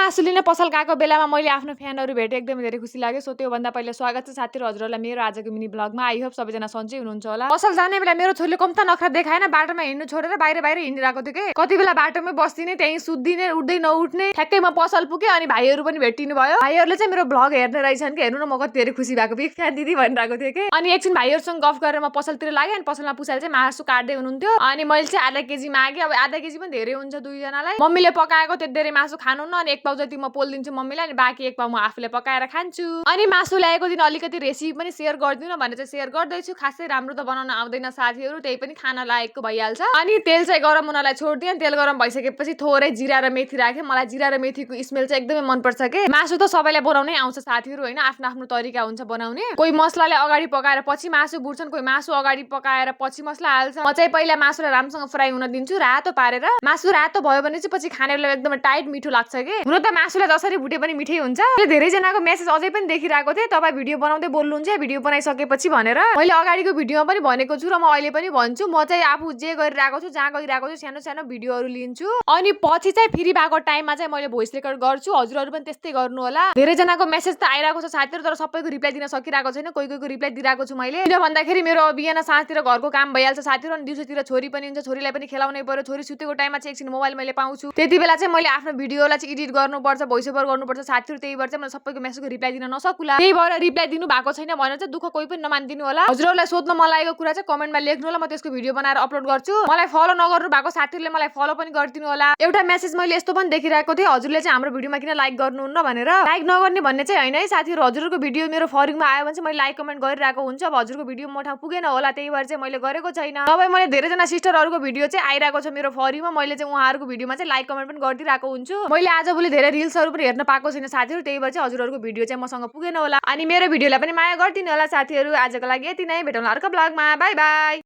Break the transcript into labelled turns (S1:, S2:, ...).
S1: मासु लिने पसल गएको बेलामा मैले आफ्नो फ्यानहरु भेटे एकदमै धेरै खुसी लाग्यो। सो त्यो भन्दा पहिले स्वागत छ साथीहरु हजुरहरुलाई मेरो आजको मिनी ब्लगमा। आई होप सबैजना सन्चै हुनुहुन्छ होला। पसल जाने बेला मेरो छोरीले कम्ता नखरा देखाएन, बाटोमा हिँड्नु छोडेर बाहिर बाहिर हिँडिरहेको थियो के। कति बेला बाटोमै बस्दिने, त्यही सुत्दिने, उठ्दै नउठ्ने। ठ्याक्कै म पसल पुगे अनि भाइहरु पनि भेटिनु भयो। भाइहरुले चाहिँ मेरो ब्लग हेर्ने रहेछन् के, हेर्नु न म कति धेरै खुसी भएको बिग फ्यान दिदी भनिरहेको थिए के। अनि एकछिन भाइहरुसँग गफ गरेर म पसलतिर लागे अनि पसलमा पुसाले चाहिँ मासु काट्दै हुनुहुन्थ्यो। अनि मैले चाहिँ आधा केजी मागे। अब आधा केजी पनि धेरै हुन्छ दुई जनालाई। मम्मीले पकाएको त्यति धेरै मासु खानु न, अनि एक पाउ जति म पोल्दिन्छु मम्मीलाई, अनि बाँकी एक पाउ म आफूले पकाएर खान्छु। अनि मासु ल्याएको दिन अलिकति रेसिपी पनि शेयर गर्दिनु भने चाहिँ शेयर गर्दैछु। खासै राम्रो त बनाउन आउँदैन साथीहरु, त्यही पनि खाना लायकको भइहाल्छ। अनि तेल चाहिँ गरम हुनलाई छोड्दिएँ। तेल गरम भइसकेपछि थोरै जिरा र मेथी राखे। मलाई जिरा र मेथीको स्मेल चाहिँ एकदमै मन पर्छ के। मासु त सबैलाई बनाउनै आउँछ साथीहरु हैन, आफ्नो आफ्नो तरिका हुन्छ बनाउने। कोही मसलाले अगाडि पकाएर पछि मासु बुर्छन्, कोही मासु अगाडि पकाएर पछि मसला हाल्छ। म चाहिँ पहिला मासुलाई राम्रोसँग फ्राई हुन दिन्छु रातो पारेर। मासु रातो भयो भने चाहिँ पछि खाने बेला एकदमै टाइट मिठो लाग्छ के। हुन त मासुलाई जसरी भुटे पनि मिठै हुन्छ। धेरै जनाको मेसेज अझै पनि देखिरहेको थिए, तपाई भिडियो बनाउँदै बोल्नुहुन्छ भिडियो बनाइसकेपछि भनेर। मैले अगाडिको भिडियोमा पनि भनेको छु र म अहिले पनि भन्छु, म चाहिँ आफू जे गरिरहेको छु, जहाँ गइरहेको छु सानो सानो भिडियोहरु लिन्छु। अनि पछि चाहिँ फ्री भएको टाइममा चाहिँ मैले भोइस रेकर्ड गर्छु। हजुरहरु पनि त्यस्तै गर्नु होला। धेरै जनाको मेसेज त आइरहेको छ साथीहरु, तर सबैको रिप्लाई दिन सकिरहेको छैन। कोही कोहीको रिप्लाई दिइरहेको छु मैले। किन भन्दाखेरि मेरो बिहान साँझतिर घरको काम भइहाल्छ साथीहरु, अनि दिउँसोतिर छोरी पनि हुन्छ, छोरीलाई पनि खेलाउनै पर्यो। छोरी सुतेको टाइममा चाहिँ एकछिन मोबाइल मैले पाउँछु, त्यति बेला चाहिँ मैले आफ्नो भिडियोलाई चाहिँ एडिट गर्नुपर्छ, भोइस ओभर गर्नुपर्छ साथीहरु। त्यही भएर चाहिँ मैले सबैको मेसेजको रिप्लाई दिन नसकुला। त्यही भएर रिप्लाई दिनु भएको छैन भनेर चाहिँ दुःख कोही पनि नमान्दिनु होला। हजुरहरुलाई सोध्न मन लागेको कुरा चाहिँ कमेन्टमा लेख्नु होला, म त्यसको भिडियो बनाएर अपलोड गर्छु। मलाई फलो नगर्नु भएको साथीहरुले मलाई फलो पनि गरिदिनु होला। एउटा मेसेज मैले यस्तो पनि देखिरहेको थिएँ, हजुरले चाहिँ हाम्रो भिडियोमा किन लाइक गर्नुहुन्न भनेर। लाइक नगर्ने भन्ने चाहिँ हैन है साथीहरु, हजुरहरुको भिडियो मेरो फरिङमा आयो भने चाहिँ मैले लाइक कमेन्ट गरिरहेको हुन्छु। अब हजुरको भिडियो म ठाउँ पुगेन होला, त्यही भएर चाहिँ मैले गरेको छैन। तबै मैले धेरै जना सिस्टरहरुको भिडियो चाहिँ आइरहेको छ मेरो फरिङमा, मैले चाहिँ उहाँहरुको भिडियोमा चाहिँ लाइक कमेन्ट पनि गरिदिरहेको हुन्छु। मैले आजभोलि धेरै रिल्सहरु पनि हेर्न पाएको छैन साथीहरु, त्यही भएर चाहिँ हजुरहरुको भिडियो चाहिँ मसँग पुगेन होला। अनि मेरो भिडियोलाई पनि माया गर्दिनु होला साथीहरु। आजको लागि यति नै, भेटौँला अर्को ब्लगमा। Bye bye.